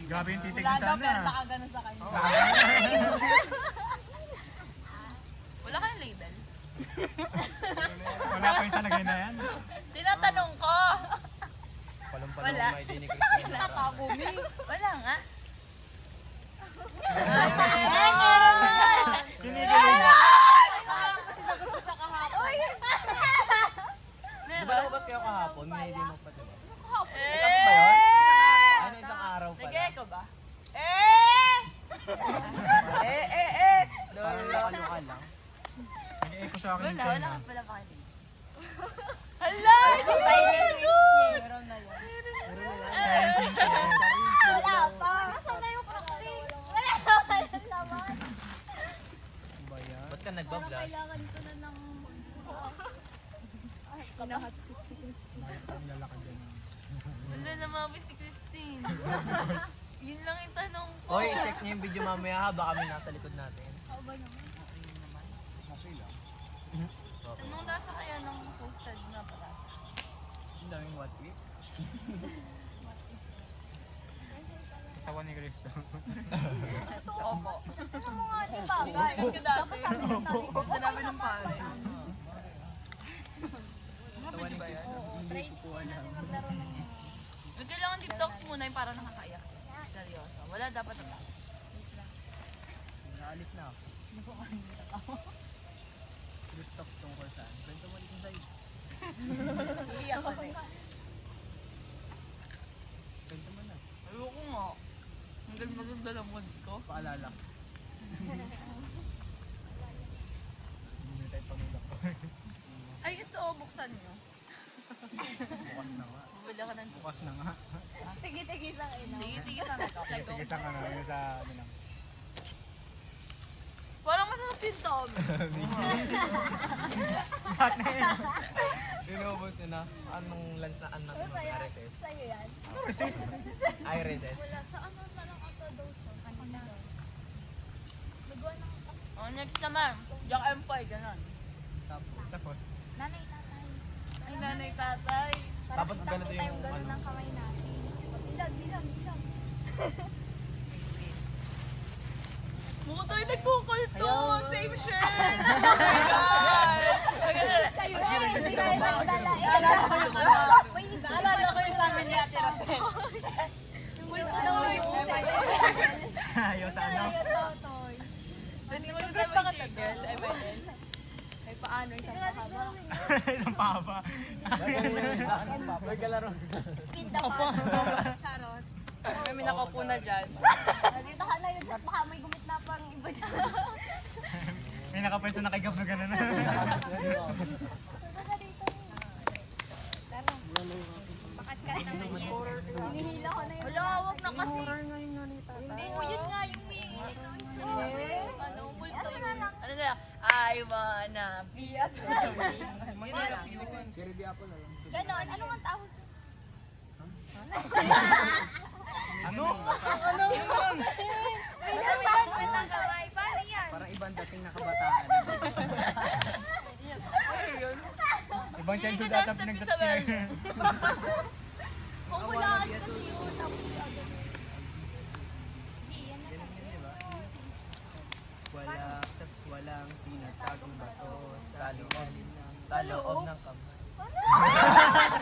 Grabe yung titig Wala ni daw, Sana. pero nakaganon sa kanya. Wala kayong label? Wala pa yung sa lagay na yan. Tinatanong ko. Palang-palang Wala. may dinig Christine. Nakabumi. Wala nga. Kinikilig na. Di ba nakabas kayo kahapon? May hindi mo pa diba? Eh! Ikaw ba yun? Ano isang araw pala? Nag-echo ba? Parang nakaloka lang. Nag-echo sa akin yung Wala phone ka na. pala pakinig. Hala! Meron na yan. Silence yung phone. Wala pa. Nasaan na yung kakling? Wala naman yung laman. Ba yan? Ba't ka nagbablog? Kailangan ko na ng... Ay, kinahat si Wala na mami si Christine. Yun lang yung tanong ko. Hoy, check niyo yung video mamaya ha. Baka may nasa likod natin. Aba naman. Anong nasa kaya ng posted nga pala? Ang daming what if. Tawa ni Cristo. Opo. Ano mo nga di bagay? Saan ka dati? Opo. Sinabi ng pare. Tawan ba yan? Try natin maglaro ng... May kailangan deep talks muna yung parang nakakaiyak. Seryoso. Wala dapat na. Naalis na ako. Let's talk tungkol saan. Kwento mo dito sa'yo. Iiyak ko na eh. Kwento mo na. Ayoko nga. Ang ganda ng mood ko. Paalala. Hindi na tayo pamilak. Ay, ito, buksan nyo. Bukas na nga. Bumili ka ng Bukas na nga. Tigi-tigi sa ina. tigil-tigil sa ito. Tigis ang ano, yung sa ano lang. Parang masarap yung tom. Inubos nyo na. Anong lunch na anak mo? Arises? Sa'yo yan. Arises? Wala. Sa ano na lang ito daw siya? Kanina. Nagawa ng Oh, next naman. Jack Empire, ganon. Tapos, nanay tatay. Ay, nanay, tatay. Tapos ganito yung Tayong ganun ano. ng kamay natin. Bilag. Mukha tayo nagkukulto. Same shirt. Oh my God. Sa'yo yan. Hindi tayo nagdala. Naalala ko yung sabi ni Ate Rosel. Yung multo daw yung sa'yo. ayaw sa ano. Hindi mo yung sabi si girl. Ay, ba din? Ay, paano? Isang pahaba. Ilang pa ba? May galaro. Speed na pa. Charot. May minakapo na dyan. Nandito ka na yun. Baka may gumit na pang iba dyan. May nakapwesto na kay Gab na gano'n. Punta ka dito. Tara. Bakat ka na naman yan. Hinihila ko na yun. Wala, wag na kasi. Hindi mo yun nga yung may... Ano, multo yun. Ano na? I wanna be a baby. Yun na lang. Cherry di apple na lang. Ganon. Ano ang tawag? Ano? May naman. May kamay. Paano yan? Parang ibang dating na kabataan. Ibang Hindi childhood ko ata dance pinagdat sa niya. Kung hulaan kasi yun. Tapos agad. Hindi, yan na lang. Walang tinatagong bato sa loob ng kamay.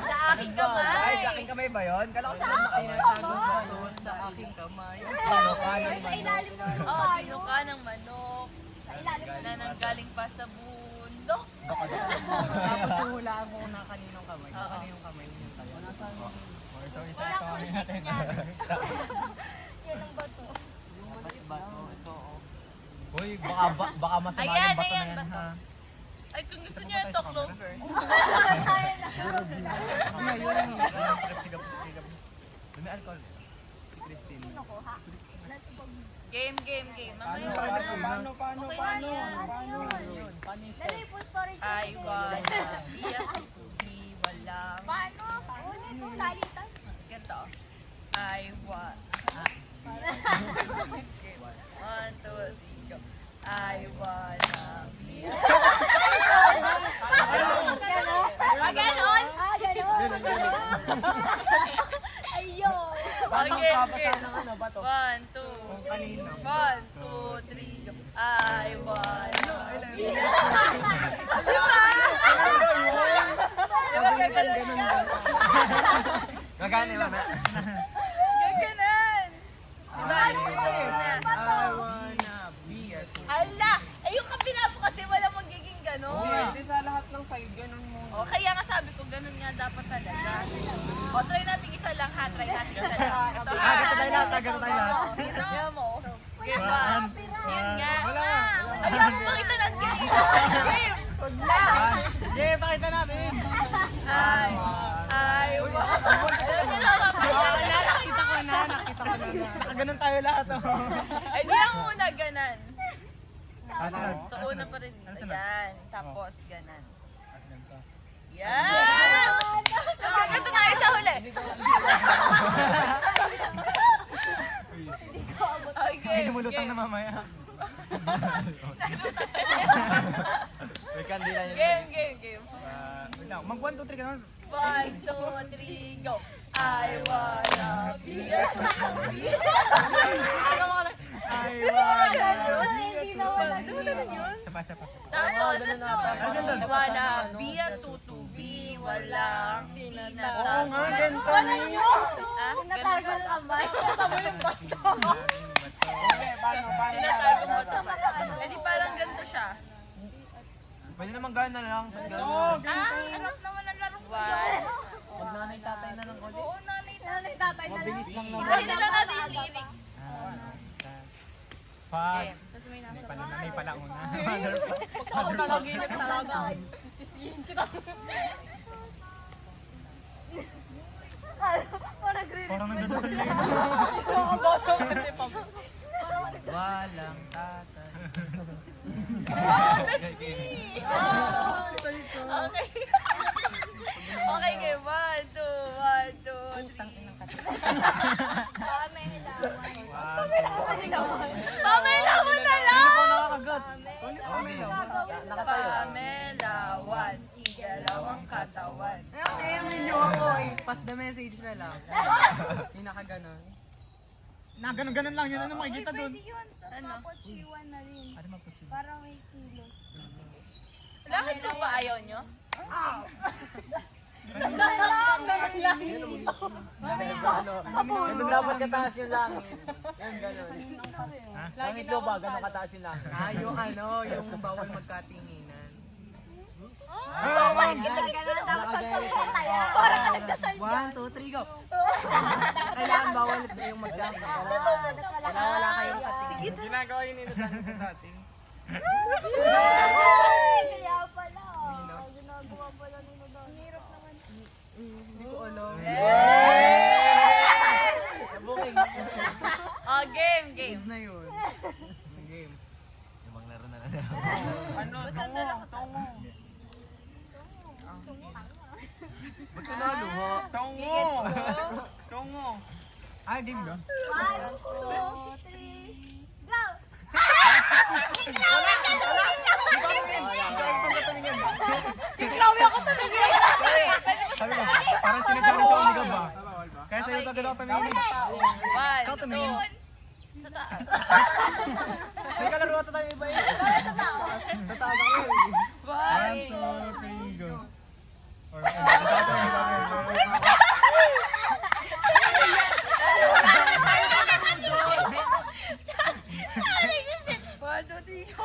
Sa aking kamay. Ay, sa aking kamay ba yun? Kala ko sa tinatagong bato sa aking kamay. Ano ka ng Sa ilalim ng Oh, lupa. binuka ng manok. Sa ilalim ng Na nanggaling pa sa bundok. Tapos hulaan mo na kaninong kamay. Oo. Ano yung kamay mo tayo? Ito, isa Walang ito. crochet yan. Yan ang bato. Bato, ito. Uy, baka masama Ayan, yung bato ayan, na yan bato. ha. Ay, kung gusto niyo ito, clover. May alcohol. Si Christine. Sino ko ha? Nasibog. Game. Mamaya Paano? Okay na yan. Dali, full storage. I wanna be a baby. Walang... Paano? Ulit mo, lalitan. Ganito. I want... One, two, three, go. I wanna be a... Ganon? Ah, ganon? Ah, ganon. Ayun. Magpapasa ng ano ba to? 1, 2, Kanina. 1, 2, 3, go. I wanna be. Pagalitan ganun ba? Magani ba na? Gaganan. Diba? I wanna be a Ala! Ay, yung kabila mo kasi wala magiging ganon. Hindi sa lahat ng side, ganun muna. O, kaya nga sabi ko, ganun nga dapat talaga. O, try natin isa lang ha. Try natin isa lang. Ito ha. Ganito tayo lahat, ganito tayo lahat. Tingnan mo. Game ba? Yun nga. Wala. Ayaw mo makita ng game. Game. Yeah, pakita natin. Ay. Ano na mapayag? Nakita ko na. Nakaganon tayo lahat. Ay, di lang muna ganan. Sunod. So, una pa rin dito. Ano sunod? Yan. Tapos, ganan. Ganito. Yan! Nagkakanta tayo sa huli. Okay, Hindi lumulutang na mamaya. May kandila yun. Game. Wait lang. Mag 1, 2, 3 ganun. 1, 2, 3, go. I wanna be a Ay, wala. Hindi na wala Sapa. Tapos, I wanna be a tutubi. Walang tinatago. Oo nga, ganito niyo. Ah, Tinatago ang kamay. Kasama yung bato. Okay, paano? Tinatago mo sa mata. Eh di parang ganito siya. Pwede naman gana lang. Oo, Ano naman ang laro ko dyan? Pag nanay tatay na ng kodi. Oo, nanay. Nanay, tatay na lang. Isahin na lang natin yung lyrics. Pag. Okay. Tapos may nasa May pala una. Ako talaginip talaga. Parang green. Parang nagdadasal na yun. Walang tatay. Okay. Okay, game. 1, 2, 1, 2. Pamela mo na lang! Nakakagat. Pamelawan, igalawang katawan. Eh, minyo ako eh. Pass the message na lang. Pinaka-ganon. Ganun lang yun. Ano makikita dun? Pwede yun. Ano? Mapochiwan na rin. Ano mapusin? Parang may kilos. Bakit po ba ayaw nyo? Ganun dapat kataas yung langit. Yan, ganon. Langit daw ba? Ganun kataas yung langit. Yung yung bawal magkatinginan. Parang kita-kita tapos pagpapataya. Parang nagdasal 1, 2, 3, go! Kailangan bawal yung magkatinginan. Kailangan wala kayong katingin. Ginagawa yun nila sa atin. Kaya pala. Ginagawa pala nila daw. Hirap naman. Hindi ko alam. Booking. Oh, game. Na yun. Game. Ibang laro na lang. Ano? Ba't ka naluha? Tongo! Ah, game ba? 1, 2, 3, go! Sabi ko, parang sinadali sa umigab ba? Kaya sa'yo agad ako tumingin. 1, Ikaw tumingin. 2, sa taas. May kalaro ata tayo iba eh. Sa taas ako eh. 1, 2, 3, go. Or,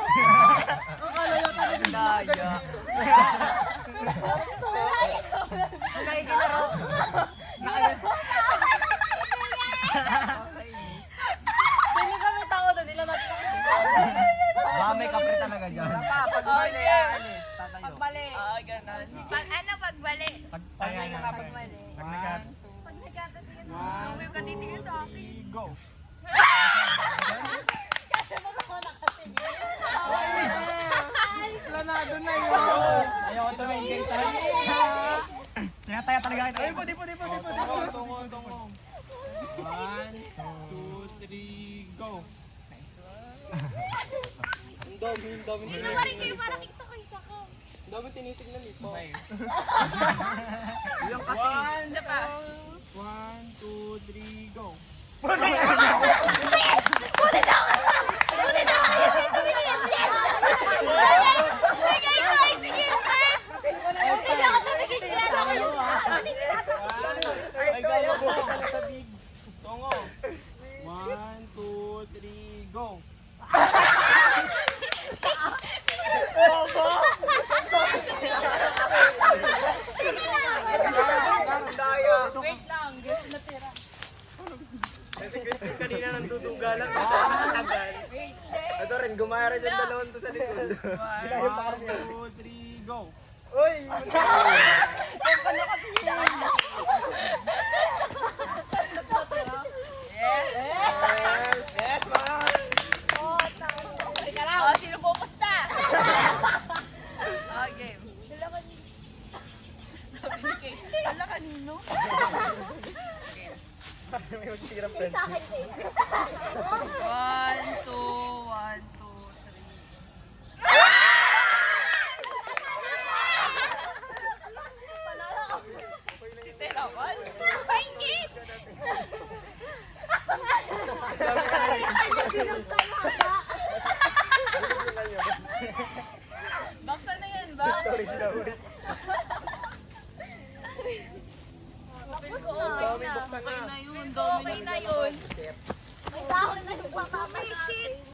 Akala yata na daya. Nakikilaro. Hindi kami tao doon, nila natin. Baka may kapre talaga dyan. Pagbali. Tatayo. Pagbali. Ganon. Pag ano, pagbali. Pagtayan na. Pag nagkat. Pag nagkatatingin mo. May katitingin sa akin. Go. Planado na yun. Ayaw ko tumingin tayo. Tinataya talaga kita. Ay, pwede. Tungo. 1, 2, 3, go. Ang dami. Hindi naman rin kayo parang isa ko isa ko. Ang dami tinitignan ito. Isa pa. 1, 2, 3, go. Kasi Christine kanina nanduduga lang. Tagal. Ito rin, gumaya rin yung dalawang to sa likod. 1, 2, 3, go! Uy! Yes, man! Oh, sino pupusta? Oh, game. Hala kanino? May magsiram Sa akin, eh. 1, 2, 1.